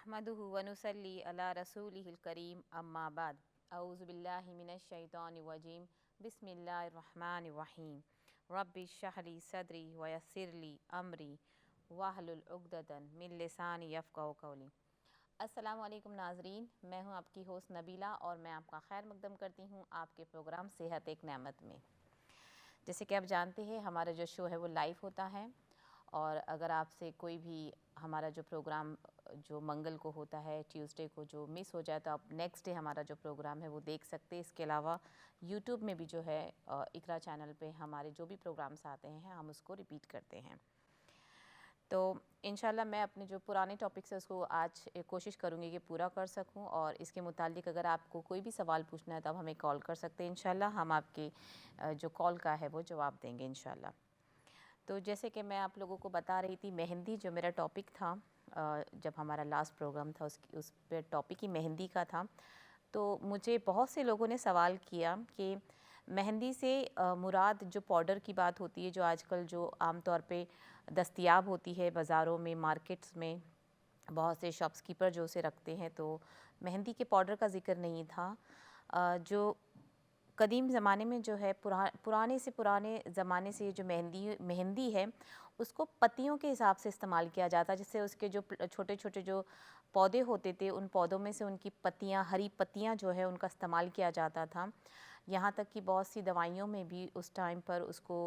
नहमदुहु व नुसल्ली अला रसूलिहिल करीम अम्मा बाद औज़ु बिल्लाहि मिनश शैतानिर रजीम बिस्मिल्लाहिर रहमानिर रहीम रब्बि इश्रह ली सदरी व यस्सिर ली अमरी वहलुल उक़दतन मिन लिसानी यफ़क़हू क़ौली। अस्सलामु अलैकुम नाज़रीन, मैं हूँ आपकी होस्ट नबीला और मैं आपका खैर मक़दम करती हूँ आपके प्रोग्राम सेहत एक नेमत में। जैसे कि आप जानते हैं हमारा जो शो है वो लाइव होता है, और अगर आपसे कोई भी हमारा जो प्रोग्राम जो मंगल को होता है, ट्यूसडे को जो मिस हो जाए, तो आप नेक्स्ट डे हमारा जो प्रोग्राम है वो देख सकते हैं। इसके अलावा यूट्यूब में भी जो है इकरा चैनल पे हमारे जो भी प्रोग्राम्स आते हैं हम उसको रिपीट करते हैं। तो इंशाल्लाह मैं अपने जो पुराने टॉपिक्स है उसको आज कोशिश करूँगी कि पूरा कर सकूँ, और इसके मुतालिक अगर आपको कोई भी सवाल पूछना है तो आप हमें कॉल कर सकते हैं। इंशाल्लाह हम आपके जो कॉल का है वो जवाब देंगे इंशाल्लाह। तो जैसे कि मैं आप लोगों को बता रही थी, मेहंदी जो मेरा टॉपिक था, जब हमारा लास्ट प्रोग्राम था उस पे टॉपिक ही मेहंदी का था। तो मुझे बहुत से लोगों ने सवाल किया कि मेहंदी से मुराद जो पाउडर की बात होती है, जो आजकल जो आम तौर पे दस्तयाब होती है बाज़ारों में, मार्केट्स में, बहुत से शॉप्सकीपर जो उसे रखते हैं, तो मेहंदी के पाउडर का ज़िक्र नहीं था। जो कदीम ज़माने में जो है पुराने से पुराने ज़माने से जो मेहंदी है उसको पत्तियों के हिसाब से इस्तेमाल किया जाता है। जिससे उसके जो छोटे छोटे जो पौधे होते थे, उन पौधों में से उनकी पत्तियाँ, हरी पत्तियाँ जो है उनका इस्तेमाल किया जाता था। यहाँ तक कि बहुत सी दवाइयों में भी उस टाइम पर उसको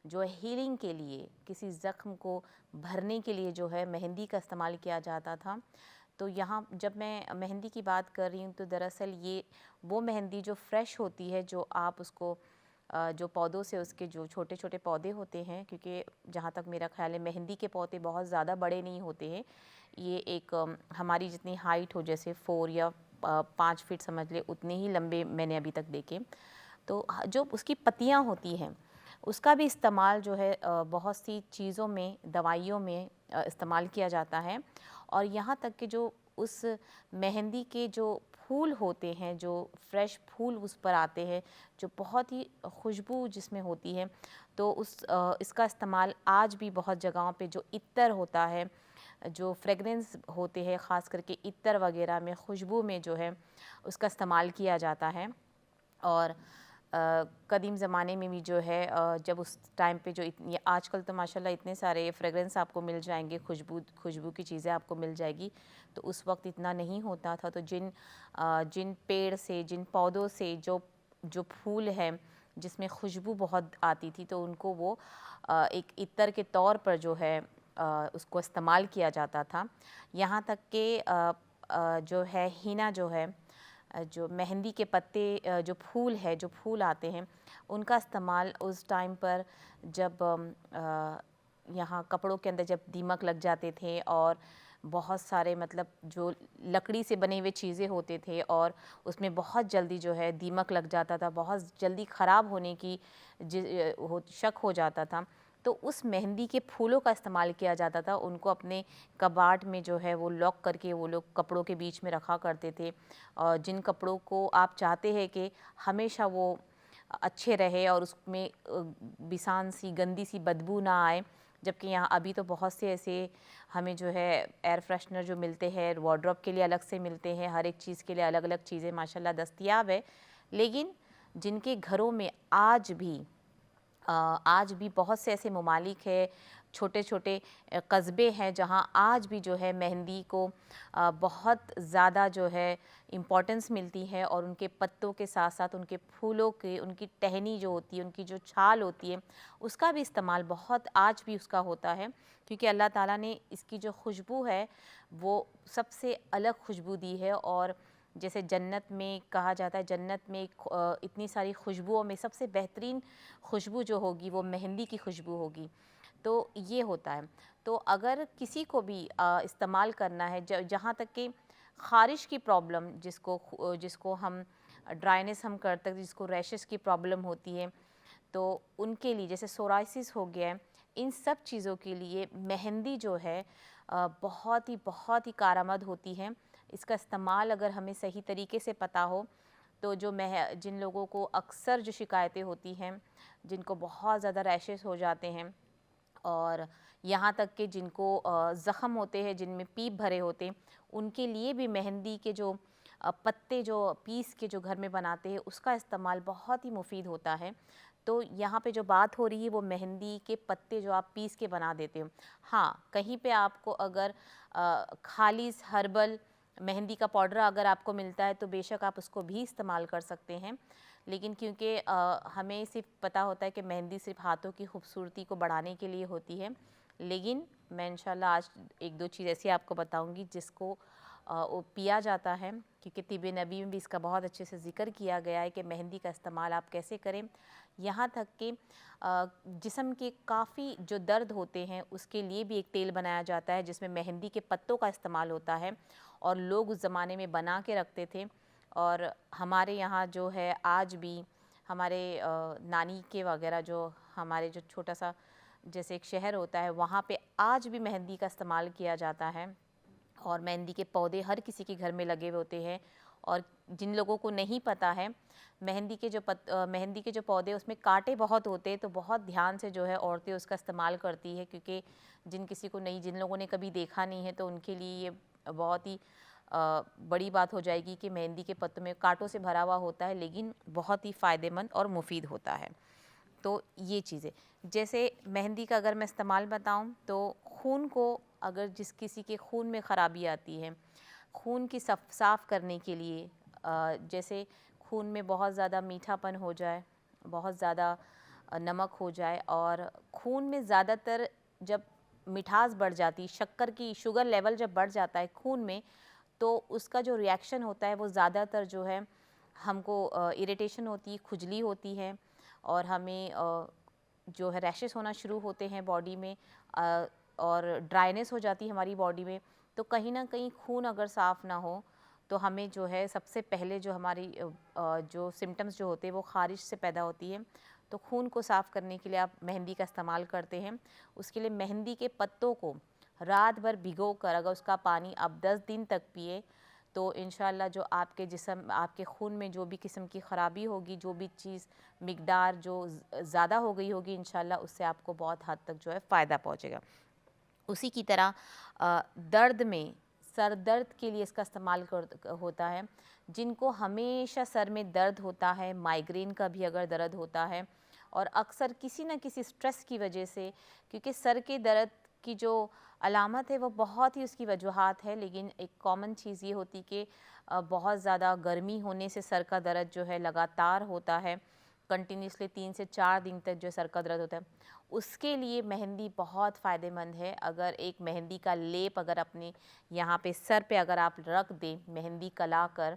जो है हीलिंग के लिए, किसी ज़ख्म को भरने के लिए जो है मेहंदी का इस्तेमाल किया जाता था। तो यहाँ जब मैं मेहंदी की बात कर रही हूँ तो दरअसल ये वो मेहंदी जो फ्रेश होती है, जो आप उसको जो पौधों से उसके जो छोटे छोटे पौधे होते हैं, क्योंकि जहाँ तक मेरा ख्याल है मेहंदी के पौधे बहुत ज़्यादा बड़े नहीं होते हैं। ये एक हमारी जितनी हाइट हो, जैसे 4 या 5 फीट समझ ले, उतने ही लंबे मैंने अभी तक देखे। तो जो उसकी पत्तियाँ होती हैं उसका भी इस्तेमाल जो है बहुत सी चीज़ों में, दवाइयों में इस्तेमाल किया जाता है। और यहाँ तक कि जो उस मेहंदी के जो फूल होते हैं, जो फ्रेश फूल उस पर आते हैं, जो बहुत ही खुशबू जिसमें होती है, तो इसका इस्तेमाल आज भी बहुत जगहों पे जो इत्तर होता है, जो फ्रेगरेंस होते हैं, ख़ास करके इत्तर वगैरह में, खुशबू में जो है उसका इस्तेमाल किया जाता है। और कदीम ज़माने में भी जो है जब उस टाइम पे जो इतनी, आजकल तो माशाल्लाह इतने सारे फ्रेगरेंस आपको मिल जाएंगे, खुशबू की चीज़ें आपको मिल जाएगी, तो उस वक्त इतना नहीं होता था। तो जिन पेड़ से, जिन पौधों से जो जो फूल हैं जिसमें खुशबू बहुत आती थी, तो उनको वो एक इत्तर के तौर पर जो है उसको इस्तेमाल किया जाता था। यहाँ तक कि जो है हिना, जो है जो मेहंदी के पत्ते, जो फूल है, जो फूल आते हैं, उनका इस्तेमाल उस टाइम पर जब यहाँ कपड़ों के अंदर जब दीमक लग जाते थे, और बहुत सारे मतलब जो लकड़ी से बने हुए चीज़ें होते थे और उसमें बहुत जल्दी जो है दीमक लग जाता था, बहुत जल्दी ख़राब होने की शक हो जाता था, तो उस मेहंदी के फूलों का इस्तेमाल किया जाता था। उनको अपने कबाट में जो है वो लॉक करके वो लोग कपड़ों के बीच में रखा करते थे। और जिन कपड़ों को आप चाहते हैं कि हमेशा वो अच्छे रहे और उसमें बिसान सी, गंदी सी बदबू ना आए, जबकि यहाँ अभी तो बहुत से ऐसे हमें जो है एयर फ्रेशनर जो मिलते हैं, वार्डरोब के लिए अलग से मिलते हैं, हर एक चीज़ के लिए अलग अलग चीज़ें माशाल्लाह दस्तयाब है। लेकिन जिनके घरों में आज भी बहुत से ऐसे ममालिक है, छोटे छोटे कस्बे हैं, जहाँ आज भी जो है मेहंदी को बहुत ज़्यादा जो है इम्पोर्टेंस मिलती है, और उनके पत्तों के साथ साथ उनके फूलों के, उनकी टहनी जो होती है, उनकी जो छाल होती है, उसका भी इस्तेमाल बहुत आज भी उसका होता है। क्योंकि अल्लाह ताला ने इसकी जो खुशबू है वो सबसे अलग खुशबू दी है। और जैसे जन्नत में कहा जाता है, जन्नत में इतनी सारी खुशबुओं में सबसे बेहतरीन खुशबू जो होगी वो मेहंदी की खुशबू होगी। तो ये होता है। तो अगर किसी को भी इस्तेमाल करना है, जहाँ तक कि ख़ारिश की प्रॉब्लम, जिसको हम ड्राइनेस हम करते हैं, जिसको रैशेस की प्रॉब्लम होती है, तो उनके लिए, जैसे सोराइसिस हो गया है, इन सब चीज़ों के लिए मेहंदी जो है बहुत ही कारआमद होती है। इसका इस्तेमाल अगर हमें सही तरीके से पता हो, तो जिन लोगों को अक्सर जो शिकायतें होती हैं, जिनको बहुत ज़्यादा रैशेस हो जाते हैं और यहाँ तक कि जिनको ज़ख़म होते हैं, जिनमें पीप भरे होते हैं, उनके लिए भी मेहंदी के जो पत्ते जो पीस के जो घर में बनाते हैं उसका इस्तेमाल बहुत ही मुफीद होता है। तो यहाँ पे जो बात हो रही है वो मेहंदी के पत्ते जो आप पीस के बना देते हो। हाँ, कहीं पे आपको अगर खालिस हर्बल मेहंदी का पाउडर अगर आपको मिलता है तो बेशक आप उसको भी इस्तेमाल कर सकते हैं। लेकिन क्योंकि हमें सिर्फ पता होता है कि मेहंदी सिर्फ हाथों की खूबसूरती को बढ़ाने के लिए होती है, लेकिन मैं इंशाल्लाह आज एक दो चीज़ ऐसी आपको बताऊंगी जिसको वो पिया जाता है, क्योंकि तिब नबी में भी इसका बहुत अच्छे से ज़िक्र किया गया है कि मेहंदी का इस्तेमाल आप कैसे करें। यहाँ तक कि जिस्म के काफ़ी जो दर्द होते हैं उसके लिए भी एक तेल बनाया जाता है जिसमें मेहंदी के पत्तों का इस्तेमाल होता है, और लोग उस ज़माने में बना के रखते थे। और हमारे यहाँ जो है आज भी हमारे नानी के वगैरह जो हमारे जो छोटा सा जैसे एक शहर होता है वहाँ पे आज भी मेहंदी का इस्तेमाल किया जाता है, और मेहंदी के पौधे हर किसी के घर में लगे हुए होते हैं। और जिन लोगों को नहीं पता है, मेहंदी के जो पौधे उसमें कांटे बहुत होते हैं, तो बहुत ध्यान से जो है औरतें उसका इस्तेमाल करती है, क्योंकि जिन लोगों ने कभी देखा नहीं है तो उनके लिए ये बहुत ही बड़ी बात हो जाएगी कि मेहंदी के पत्तों में कांटों से भरा हुआ होता है, लेकिन बहुत ही फ़ायदेमंद और मुफीद होता है। तो ये चीज़ें, जैसे मेहंदी का अगर मैं इस्तेमाल बताऊं तो खून को, अगर जिस किसी के खून में ख़राबी आती है, खून की साफ़ करने के लिए, जैसे खून में बहुत ज़्यादा मीठापन हो जाए, बहुत ज़्यादा नमक हो जाए, और खून में ज़्यादातर जब मिठास बढ़ जाती, शक्कर की शुगर लेवल जब बढ़ जाता है खून में, तो उसका जो रिएक्शन होता है वो ज़्यादातर जो है हमको इरिटेशन होती है, खुजली होती है, और हमें जो है रैशेस होना शुरू होते हैं बॉडी में, और ड्राइनेस हो जाती है हमारी बॉडी में। तो कहीं ना कहीं खून अगर साफ़ ना हो तो हमें जो है सबसे पहले जो हमारी जो सिम्टम्स जो होते हैं वो ख़ारिश से पैदा होती है। तो खून को साफ़ करने के लिए आप मेहंदी का इस्तेमाल करते हैं। उसके लिए मेहंदी के पत्तों को रात भर भिगो कर अगर उसका पानी आप 10 दिन तक पिए तो इंशाल्लाह जो आपके खून में जो भी किस्म की ख़राबी होगी, जो भी चीज़ मिकदार जो ज़्यादा हो गई होगी, इंशाल्लाह उससे आपको बहुत हद तक जो है फ़ायदा पहुँचेगा। उसी की तरह दर्द में, सर दर्द के लिए इसका इस्तेमाल होता है। जिनको हमेशा सर में दर्द होता है, माइग्रेन का भी अगर दर्द होता है, और अक्सर किसी न किसी स्ट्रेस की वजह से, क्योंकि सर के दर्द की जो अलामत है वो बहुत ही उसकी वजूहात है, लेकिन एक कॉमन चीज़ ये होती कि बहुत ज़्यादा गर्मी होने से सर का दर्द जो है लगातार होता है, कंटिन्यूसली 3 से 4 दिन तक जो सर का दर्द होता है। उसके लिए मेहंदी बहुत फ़ायदेमंद है। अगर एक मेहंदी का लेप अगर अपने यहाँ पे सर पे अगर आप रख दें, मेहंदी कला कर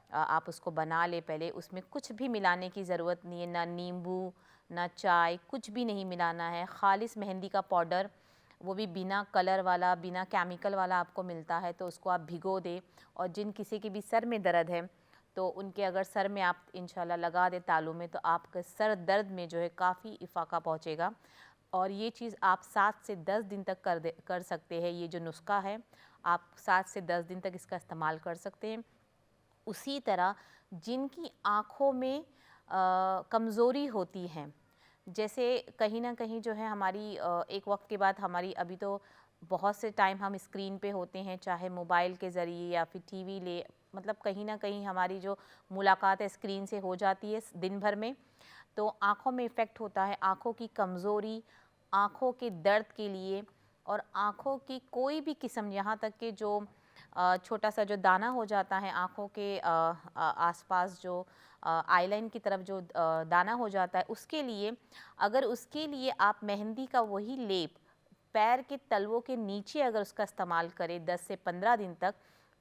आप उसको बना लें पहले, उसमें कुछ भी मिलाने की ज़रूरत नहीं है, ना नींबू ना चाय, कुछ भी नहीं मिलाना है। ख़ालिस मेहंदी का पाउडर, वो भी बिना कलर वाला, बिना केमिकल वाला आपको मिलता है, तो उसको आप भिगो दें। और जिन किसी के भी सर में दर्द है तो उनके अगर सर में आप इंशाल्लाह लगा दें तालू में, तो आपके सर दर्द में जो है काफ़ी इफ़ाक़ा पहुँचेगा। और ये चीज़ आप 7 से 10 दिन तक कर सकते हैं। ये जो नुस्खा है आप 7 से 10 दिन तक इसका इस्तेमाल कर सकते हैं। उसी तरह जिनकी आँखों में कमज़ोरी होती है, जैसे कहीं ना कहीं जो है हमारी एक वक्त के बाद हमारी, अभी तो बहुत से टाइम हम स्क्रीन पे होते हैं, चाहे मोबाइल के ज़रिए या फिर टीवी ले, मतलब कहीं ना कहीं हमारी जो मुलाकात है स्क्रीन से हो जाती है दिन भर में, तो आँखों में इफ़ेक्ट होता है। आँखों की कमज़ोरी, आँखों के दर्द के लिए, और आँखों की कोई भी किस्म, यहाँ तक कि जो छोटा सा जो दाना हो जाता है आँखों के आसपास, जो आईलाइन की तरफ जो दाना हो जाता है, उसके लिए अगर उसके लिए आप मेहंदी का वही लेप पैर के तलवों के नीचे अगर उसका इस्तेमाल करें 10 से 15 दिन तक,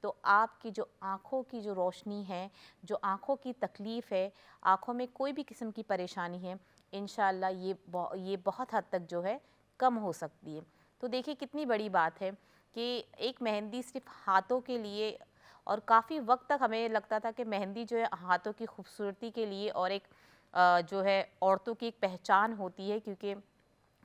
तो आपकी जो आँखों की जो रोशनी है, जो आँखों की तकलीफ़ है, आँखों में कोई भी किस्म की परेशानी है, इंशाल्लाह ये बहुत हद तक जो है कम हो सकती है। तो देखिए कितनी बड़ी बात है कि एक मेहंदी सिर्फ हाथों के लिए, और काफ़ी वक्त तक हमें लगता था कि मेहंदी जो है हाथों की खूबसूरती के लिए और एक जो है औरतों की एक पहचान होती है, क्योंकि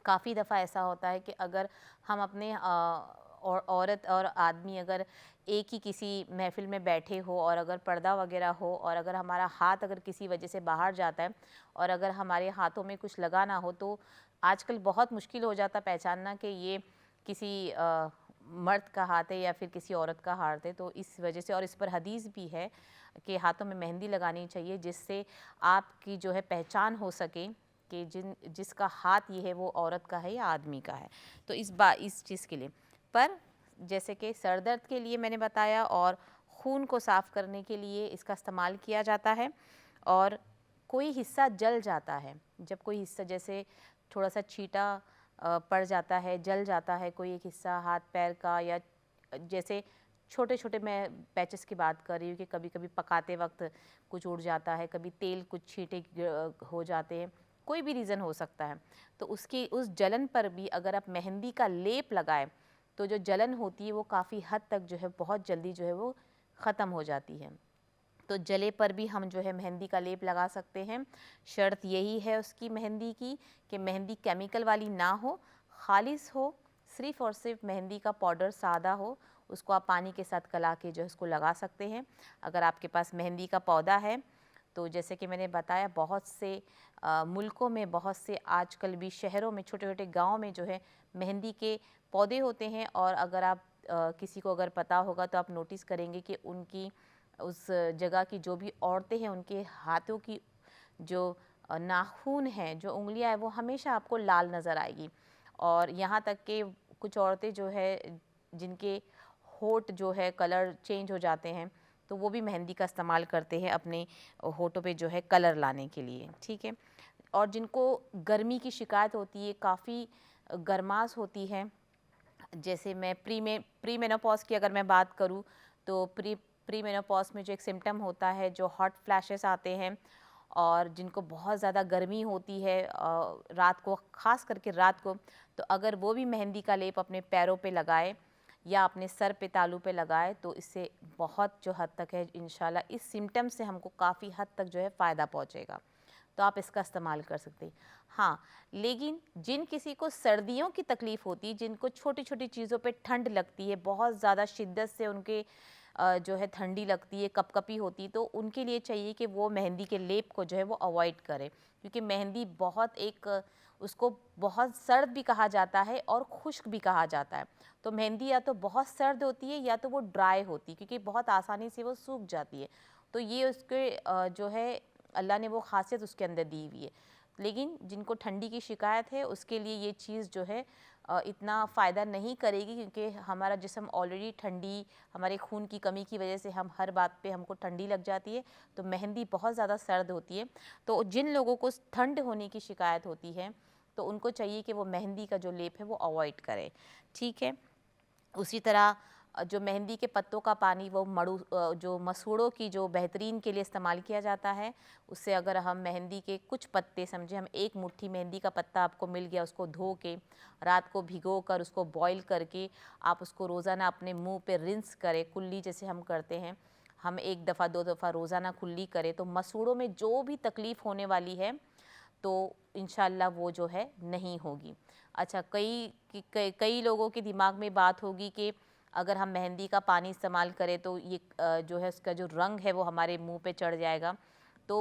काफ़ी दफ़ा ऐसा होता है कि अगर हम अपने और औरत और आदमी अगर एक ही किसी महफ़िल में बैठे हो और अगर पर्दा वगैरह हो, और अगर हमारा हाथ अगर किसी वजह से बाहर जाता है और अगर हमारे हाथों में कुछ लगा ना हो, तो आजकल बहुत मुश्किल हो जाता पहचानना कि ये किसी मर्द का हाथ है या फिर किसी औरत का हाथ है। तो इस वजह से, और इस पर हदीस भी है कि हाथों में मेहंदी लगानी चाहिए, जिससे आपकी जो है पहचान हो सके कि जिसका हाथ ये है वो औरत का है या आदमी का है। तो इस चीज़ के लिए, पर जैसे कि सर दर्द के लिए मैंने बताया, और खून को साफ़ करने के लिए इसका इस्तेमाल किया जाता है। और कोई हिस्सा जल जाता है, जब कोई हिस्सा जैसे थोड़ा सा छींटा पड़ जाता है, जल जाता है कोई एक हिस्सा हाथ पैर का, या जैसे छोटे छोटे, मैं पैचेस की बात कर रही हूँ कि कभी कभी पकाते वक्त कुछ उड़ जाता है, कभी तेल कुछ छींटे हो जाते हैं, कोई भी रीज़न हो सकता है। तो उस जलन पर भी अगर आप मेहंदी का लेप लगाएं तो जो जलन होती है वो काफ़ी हद तक जो है बहुत जल्दी जो है वो ख़त्म हो जाती है। तो जले पर भी हम जो है मेहंदी का लेप लगा सकते हैं। शर्त यही है उसकी मेहंदी की कि मेहंदी केमिकल वाली ना हो, खालिस हो, सिर्फ़ और सिर्फ मेहंदी का पाउडर सादा हो, उसको आप पानी के साथ गला के जो है उसको लगा सकते हैं। अगर आपके पास मेहंदी का पौधा है तो जैसे कि मैंने बताया, बहुत से मुल्कों में, बहुत से आजकल भी शहरों में, छोटे छोटे गाँव में जो है मेहंदी के पौधे होते हैं। और अगर आप किसी को अगर पता होगा तो आप नोटिस करेंगे कि उनकी उस जगह की जो भी औरतें हैं उनके हाथों की जो नाखून हैं, जो उंगलियां हैं, वो हमेशा आपको लाल नज़र आएगी। और यहाँ तक कि कुछ औरतें जो है जिनके होठ जो है कलर चेंज हो जाते हैं, तो वो भी मेहंदी का इस्तेमाल करते हैं अपने होठों पे जो है कलर लाने के लिए। ठीक है। और जिनको गर्मी की शिकायत होती है, काफ़ी गर्माश होती है, जैसे मैं प्री मेनोपॉज की अगर मैं बात करूँ तो प्री मेनोपॉज में जो एक सिम्टम होता है, जो हॉट फ्लैशेस आते हैं, और जिनको बहुत ज़्यादा गर्मी होती है रात को, ख़ास करके रात को, तो अगर वो भी मेहंदी का लेप अपने पैरों पे लगाए या अपने सर पे, तालू पे लगाए, तो इससे बहुत जो हद तक है इंशाल्लाह इस सिम्टम से हमको काफ़ी हद तक जो है फ़ायदा पहुँचेगा। तो आप इसका इस्तेमाल कर सकते हैं। हाँ, लेकिन जिन किसी को सर्दियों की तकलीफ़ होती है, जिनको छोटी छोटी चीज़ों पे ठंड लगती है, बहुत ज़्यादा शिद्दत से उनके जो है ठंडी लगती है, कपकपी होती है, तो उनके लिए चाहिए कि वो मेहंदी के लेप को जो है वो अवॉइड करें। क्योंकि मेहंदी बहुत एक उसको बहुत सर्द भी कहा जाता है और खुश्क भी कहा जाता है। तो मेहंदी या तो बहुत सर्द होती है या तो वो ड्राई होती है, क्योंकि बहुत आसानी से वो सूख जाती है। तो ये उसके जो है अल्लाह ने वो खासियत उसके अंदर दी हुई है। लेकिन जिनको ठंडी की शिकायत है उसके लिए ये चीज़ जो है इतना फ़ायदा नहीं करेगी, क्योंकि हमारा जिस्म ऑलरेडी ठंडी, हमारे खून की कमी की वजह से हम हर बात पे हमको ठंडी लग जाती है। तो मेहंदी बहुत ज़्यादा सर्द होती है। तो जिन लोगों को ठंड होने की शिकायत होती है तो उनको चाहिए कि वो मेहंदी का जो लेप है वो अवॉइड करें। ठीक है। उसी तरह जो मेहंदी के पत्तों का पानी, वो जो मसूड़ों की जो बेहतरीन के लिए इस्तेमाल किया जाता है, उससे अगर हम मेहंदी के कुछ पत्ते, समझे हम एक मुट्ठी मेहंदी का पत्ता आपको मिल गया, उसको धो के रात को भिगो कर उसको बॉईल करके आप उसको रोज़ाना अपने मुंह पे रिंस करें, कुल्ली जैसे हम करते हैं, हम एक दफ़ा 2 दफ़ा रोज़ाना कुल्ली करें, तो मसूड़ों में जो भी तकलीफ़ होने वाली है तो इंशाल्लाह वो जो है नहीं होगी। अच्छा, कई लोगों के दिमाग में बात होगी कि अगर हम मेहंदी का पानी इस्तेमाल करें तो ये जो है उसका जो रंग है वो हमारे मुंह पे चढ़ जाएगा। तो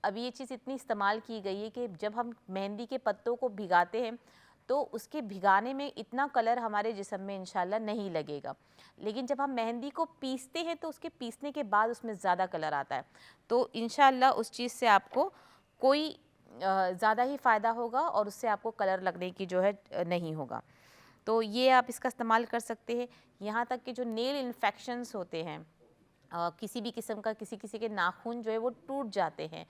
अब ये चीज़ इतनी इस्तेमाल की गई है कि जब हम मेहंदी के पत्तों को भिगाते हैं तो उसके भिगाने में इतना कलर हमारे जिस्म में इंशाल्लाह नहीं लगेगा। लेकिन जब हम मेहंदी को पीसते हैं तो उसके पीसने के बाद उसमें ज़्यादा कलर आता है। तो इंशाल्लाह उस चीज़ से आपको कोई ज़्यादा ही फ़ायदा होगा और उससे आपको कलर लगने की जो है नहीं होगा। तो ये आप इसका इस्तेमाल कर सकते हैं। यहाँ तक कि जो नेल इन्फेक्शंस होते हैं, किसी भी किस्म का, किसी किसी के नाखून जो है वो टूट जाते हैं,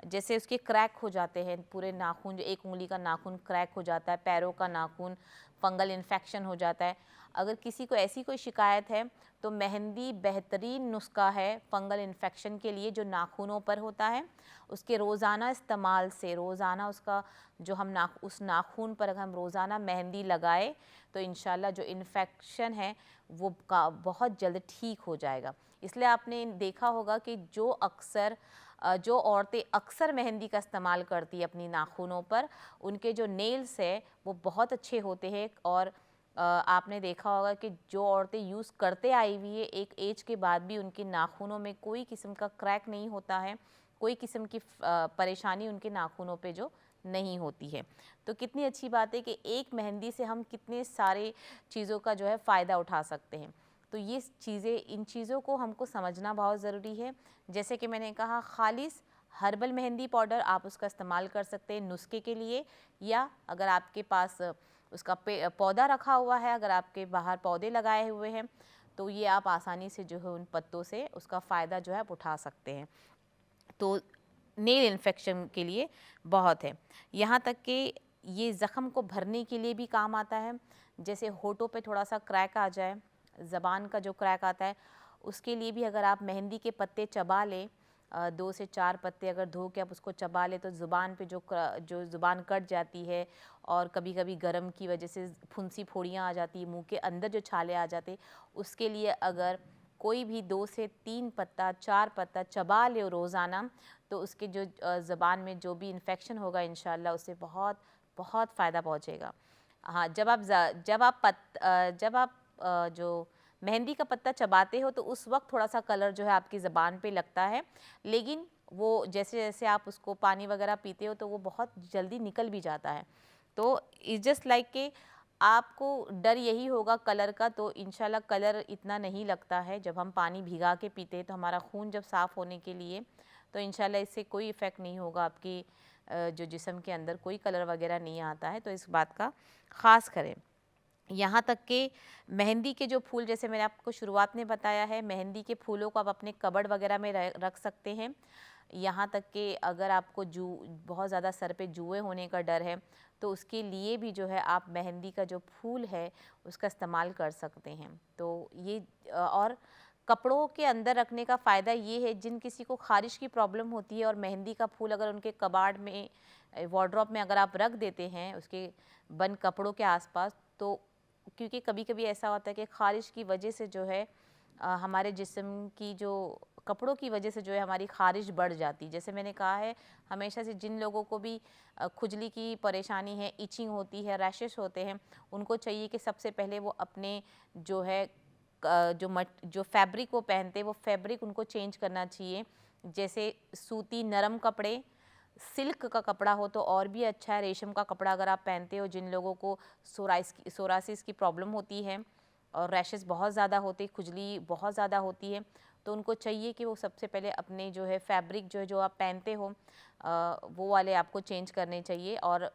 जैसे उसके क्रैक हो जाते हैं पूरे नाखून, जो एक उंगली का नाखून क्रैक हो जाता है, पैरों का नाखून, फंगल इन्फेक्शन हो जाता है। अगर किसी को ऐसी कोई शिकायत है तो मेहंदी बेहतरीन नुस्खा है फंगल इन्फेक्शन के लिए, जो नाखूनों पर होता है। उसके रोज़ाना इस्तेमाल से, रोज़ाना उसका जो हम उस नाखून पर अगर हम रोज़ाना मेहंदी लगाए तो इंशाल्लाह जो इन्फेक्शन है वो बहुत जल्द ठीक हो जाएगा। इसलिए आपने देखा होगा कि जो औरतें अक्सर मेहंदी का इस्तेमाल करती है अपनी नाखूनों पर, उनके जो नेल्स है वो बहुत अच्छे होते हैं। और आपने देखा होगा कि जो औरतें यूज़ करते आई हुई है एक एज के बाद भी उनके नाखूनों में कोई किस्म का क्रैक नहीं होता है, कोई किस्म की परेशानी उनके नाखूनों पे जो नहीं होती है। तो कितनी अच्छी बात है कि एक मेहंदी से हम कितने सारे चीज़ों का जो है फ़ायदा उठा सकते हैं। तो ये चीज़ें, इन चीज़ों को हमको समझना बहुत ज़रूरी है। जैसे कि मैंने कहा, खालिस हर्बल मेहंदी पाउडर आप उसका इस्तेमाल कर सकते हैं नुस्खे के लिए, या अगर आपके पास उसका पौधा रखा हुआ है, अगर आपके बाहर पौधे लगाए हुए हैं, तो ये आप आसानी से जो है उन पत्तों से उसका फ़ायदा जो है आप उठा सकते हैं। तो नेल इन्फेक्शन के लिए बहुत है। यहाँ तक कि ये ज़ख़म को भरने के लिए भी काम आता है। जैसे होठों पे थोड़ा सा क्रैक आ जाए, ज़बान का जो क्रैक आता है, उसके लिए भी अगर आप मेहंदी के पत्ते चबा लें, 2 से 4 पत्ते अगर धो के आप उसको चबा लें, तो ज़ुबान पे जो ज़ुबान कट जाती है, और कभी कभी गर्म की वजह से फुंसी फोड़ियाँ आ जाती है, मुंह के अंदर जो छाले आ जाते, उसके लिए अगर कोई भी 2 से 3 पत्ता, 4 पत्ता चबा ले रोज़ाना, तो उसके जो ज़बान में जो भी इन्फेक्शन होगा इंशाल्लाह उससे बहुत बहुत फ़ायदा पहुँचेगा। हाँ, जब आप जो मेहंदी का पत्ता चबाते हो, तो उस वक्त थोड़ा सा कलर जो है आपकी ज़बान पे लगता है, लेकिन वो जैसे जैसे आप उसको पानी वगैरह पीते हो तो वो बहुत जल्दी निकल भी जाता है। तो इट्स जस्ट लाइक कि आपको डर यही होगा कलर का, तो इंशाल्लाह कलर इतना नहीं लगता है। जब हम पानी भिगा के पीते हैं तो हमारा खून जब साफ़ होने के लिए, तो इंशाल्लाह इससे कोई इफ़ेक्ट नहीं होगा, आपकी जो जिस्म के अंदर कोई कलर वगैरह नहीं आता है। तो इस बात का ख़ास करें। यहाँ तक कि मेहंदी के जो फूल, जैसे मैंने आपको शुरुआत में बताया है, मेहंदी के फूलों को आप अपने कबर्ड वगैरह में रख सकते हैं। यहाँ तक कि अगर आपको बहुत ज़्यादा सर पे जुए होने का डर है, तो उसके लिए भी जो है आप मेहंदी का जो फूल है उसका इस्तेमाल कर सकते हैं। तो ये और कपड़ों के अंदर रखने का फ़ायदा ये है, जिन किसी को ख़ारिश की प्रॉब्लम होती है और मेहंदी का फूल अगर उनके कबाड़ में, वार्डरोब में अगर आप रख देते हैं उसके बंद कपड़ों के आसपास, तो क्योंकि कभी कभी ऐसा होता है कि ख़ारिश की वजह से जो है हमारे जिस्म की जो कपड़ों की वजह से जो है हमारी ख़ारिश बढ़ जाती। जैसे मैंने कहा है, हमेशा से जिन लोगों को भी खुजली की परेशानी है, इचिंग होती है, रैशेस होते हैं, उनको चाहिए कि सबसे पहले वो अपने जो है जो फैब्रिक वो पहनते हैं, वो फैब्रिक उनको चेंज करना चाहिए। जैसे सूती नरम कपड़े, सिल्क का कपड़ा हो तो और भी अच्छा है। रेशम का कपड़ा अगर आप पहनते हो, जिन लोगों को सोरासिस की प्रॉब्लम होती है और रैशेस बहुत ज़्यादा होती, खुजली बहुत ज़्यादा होती है, तो उनको चाहिए कि वो सबसे पहले अपने जो है फैब्रिक जो है जो आप पहनते हो वो वाले आपको चेंज करने चाहिए। और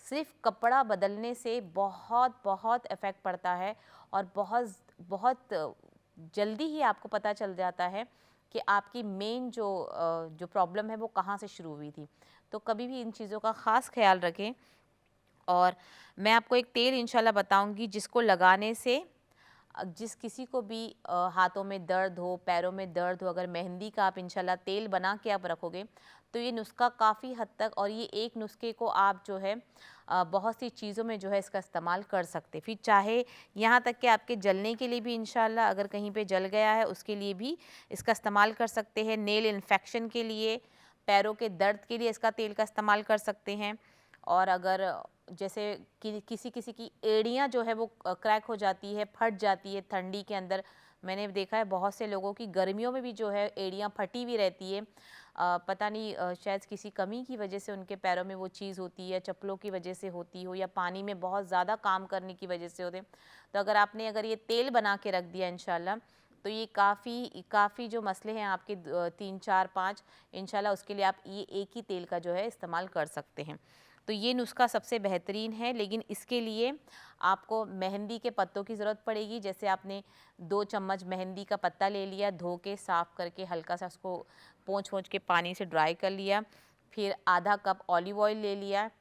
सिर्फ कपड़ा बदलने से बहुत बहुत इफ़ेक्ट पड़ता है, और बहुत बहुत जल्दी ही आपको पता चल जाता है कि आपकी मेन जो प्रॉब्लम है वो कहाँ से शुरू हुई थी। तो कभी भी इन चीज़ों का ख़ास ख्याल रखें। और मैं आपको एक तेल इंशाल्लाह बताऊंगी जिसको लगाने से जिस किसी को भी हाथों में दर्द हो, पैरों में दर्द हो, अगर मेहंदी का आप इंशाल्लाह तेल बना के आप रखोगे, तो ये नुस्खा काफ़ी हद तक, और ये एक नुस्खे को आप जो है बहुत सी चीज़ों में जो है इसका इस्तेमाल कर सकते। फिर चाहे यहाँ तक कि आपके जलने के लिए भी इंशाल्लाह, अगर कहीं पे जल गया है उसके लिए भी इसका इस्तेमाल कर सकते हैं। नेल इन्फेक्शन के लिए, पैरों के दर्द के लिए इसका तेल का इस्तेमाल कर सकते हैं। और अगर जैसे कि किसी किसी की एड़ियाँ जो है वो क्रैक हो जाती है, फट जाती है ठंडी के अंदर, मैंने देखा है बहुत से लोगों की गर्मियों में भी जो है एड़ियाँ फटी हुई रहती है। पता नहीं शायद किसी कमी की वजह से उनके पैरों में वो चीज़ होती है, चप्पलों की वजह से होती हो, या पानी में बहुत ज़्यादा काम करने की वजह से होते। तो अगर ये तेल बना के रख दिया इंशाल्लाह, तो ये काफ़ी जो मसले हैं आपके 3 4 5, इंशाल्लाह उसके लिए आप ये एक ही तेल का जो है इस्तेमाल कर सकते हैं। तो ये नुस्खा सबसे बेहतरीन है, लेकिन इसके लिए आपको मेहंदी के पत्तों की ज़रूरत पड़ेगी। जैसे आपने 2 चम्मच मेहंदी का पत्ता ले लिया, धो के साफ़ करके हल्का सा उसको पोंछ के पानी से ड्राई कर लिया। फिर आधा कप ऑलिव ऑयल ले लिया,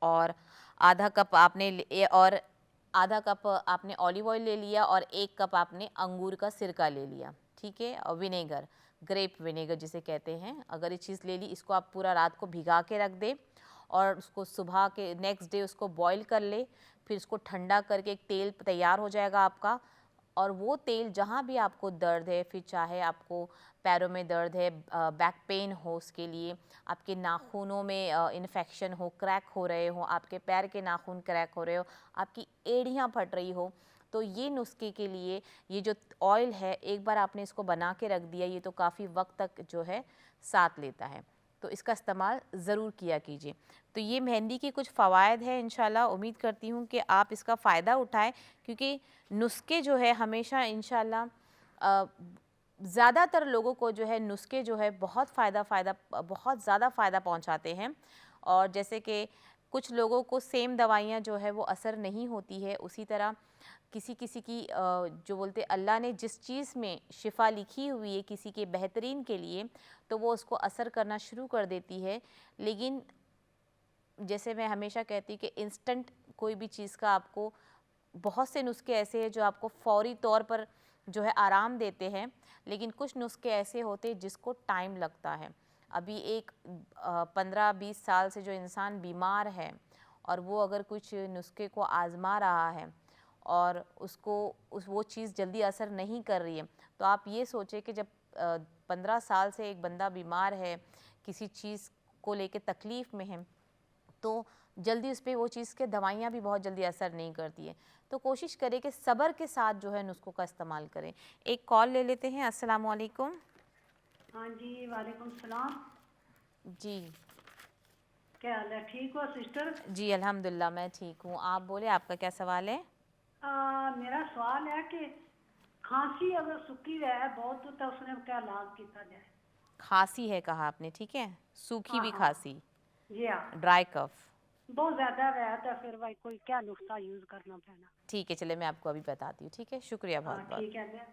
और आधा कप आपने ऑलिव ऑयल ले लिया, और 1 कप आपने अंगूर का सिरका ले लिया, ठीक है। और विनेगर, ग्रेप विनेगर जिसे कहते हैं, अगर ये चीज़ ले ली, इसको आप पूरा रात को भिगा के रख दें, और उसको सुबह के नेक्स्ट डे उसको बॉईल कर ले। फिर उसको ठंडा करके एक तेल तैयार हो जाएगा आपका, और वो तेल जहाँ भी आपको दर्द है, फिर चाहे आपको पैरों में दर्द है, बैक पेन हो, उसके लिए आपके नाखूनों में इन्फेक्शन हो, क्रैक हो रहे हो, आपके पैर के नाखून क्रैक हो रहे हो, आपकी एड़ियाँ फट रही हो, तो ये नुस्खे के लिए ये जो ऑयल है, एक बार आपने इसको बना के रख दिया, ये तो काफ़ी वक्त तक जो है साथ लेता है। तो इसका इस्तेमाल ज़रूर किया कीजिए। तो ये मेहंदी की कुछ फ़वाइद है, इंशाल्लाह उम्मीद करती हूँ कि आप इसका फ़ायदा उठाएँ, क्योंकि नुस्खे जो है हमेशा इंशाल्लाह ज़्यादातर लोगों को जो है नुस्खे जो है बहुत ज़्यादा फ़ायदा पहुँचाते हैं। और जैसे कि कुछ लोगों को सेम दवाइयाँ जो है वो असर नहीं होती है, उसी तरह किसी किसी की जो बोलते अल्लाह ने जिस चीज़ में शिफा लिखी हुई है किसी के बेहतरीन के लिए, तो वो उसको असर करना शुरू कर देती है। लेकिन जैसे मैं हमेशा कहती हूँ कि इंस्टेंट कोई भी चीज़ का आपको, बहुत से नुस्खे ऐसे हैं जो आपको फ़ौरी तौर पर जो है आराम देते हैं, लेकिन कुछ नुस्खे ऐसे होते हैं जिसको टाइम लगता है। अभी एक 15-20 साल से जो इंसान बीमार है और वो अगर कुछ नुस्खे को आज़मा रहा है और उसको वो चीज़ जल्दी असर नहीं कर रही है, तो आप ये सोचें कि जब 15 साल से एक बंदा बीमार है, किसी चीज़ को लेके तकलीफ़ में है, तो जल्दी उस पर वो चीज़ के दवाइयाँ भी बहुत जल्दी असर नहीं करती है। तो कोशिश करें कि सब्र के साथ जो है नुस्खों का इस्तेमाल करें। एक कॉल ले लेते हैं। अस्सलाम वालेकुम। हाँ जी, वालेकुम सलाम। जी क्या हाल है, ठीक हो सिस्टर? जी अल्हम्दुलिल्लाह मैं ठीक हूँ। आप बोले, आपका क्या सवाल है? मेरा सवाल है कि खांसी अगर सुखी रहे बहुत तो उसने क्या इलाज किया जाए? खांसी है कहा आपने, ठीक है, सूखी हाँ भी हाँ। खांसी, जी हाँ। Dry cough. बहुत ज़्यादा रहा तो फिर भाई कोई क्या नुस्खा यूज़ करना पड़ना? ठीक है, चले मैं आपको अभी बताती हूँ। ठीक है, शुक्रिया हाँ बहुत बहुत। ठीक है मैं।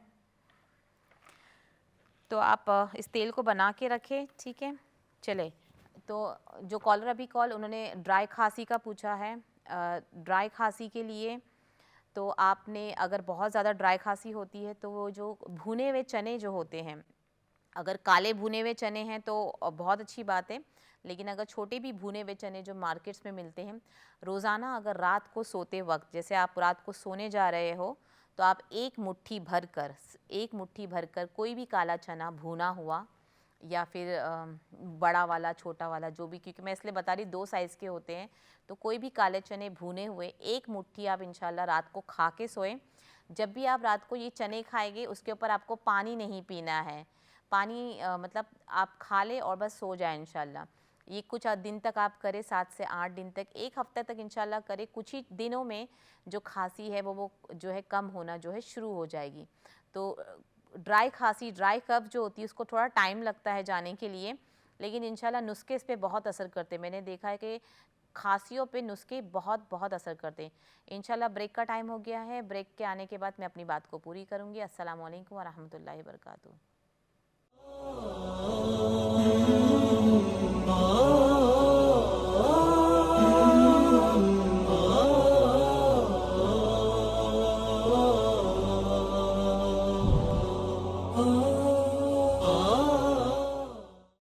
तो आप इस तेल को बना के रखें, ठीक है। चले, तो जो कॉलर अभी कॉल उन्होंने ड्राई खांसी का पूछा है। ड्राई खांसी के लिए तो आपने, अगर बहुत ज़्यादा ड्राई खांसी होती है तो वो जो भुने हुए चने जो होते हैं, अगर काले भुने हुए चने हैं तो बहुत अच्छी बात है। लेकिन अगर छोटे भी भुने हुए चने जो मार्केट्स में मिलते हैं, रोज़ाना अगर रात को सोते वक्त, जैसे आप रात को सोने जा रहे हो, तो आप एक मुट्ठी भरकर कोई भी काला चना भुना हुआ, या फिर बड़ा वाला छोटा वाला जो भी, क्योंकि मैं इसलिए बता रही 2 साइज़ के होते हैं, तो कोई भी काले चने भुने हुए एक मुट्ठी आप इंशाल्लाह रात को खा के सोएं। जब भी आप रात को ये चने खाएंगे, उसके ऊपर आपको पानी नहीं पीना है। पानी मतलब आप खा लें और बस सो जाएं इंशाल्लाह। ये कुछ दिन तक आप करें, 7 से 8 दिन तक, 1 हफ्ते तक इंशाल्लाह करें। कुछ ही दिनों में जो खांसी है वो जो है कम होना जो है शुरू हो जाएगी। तो ड्राई खांसी, ड्राई कफ जो होती है उसको थोड़ा टाइम लगता है जाने के लिए, लेकिन इंशाल्लाह नुस्खे इस पे बहुत असर करते हैं। मैंने देखा है कि खांसियों पे नुस्खे बहुत बहुत असर करते हैं। इंशाल्लाह ब्रेक का टाइम हो गया है, ब्रेक के आने के बाद मैं अपनी बात को पूरी करूँगी। अस्सलाम वालेकुम व रहमतुल्लाहि व बरकातुहू।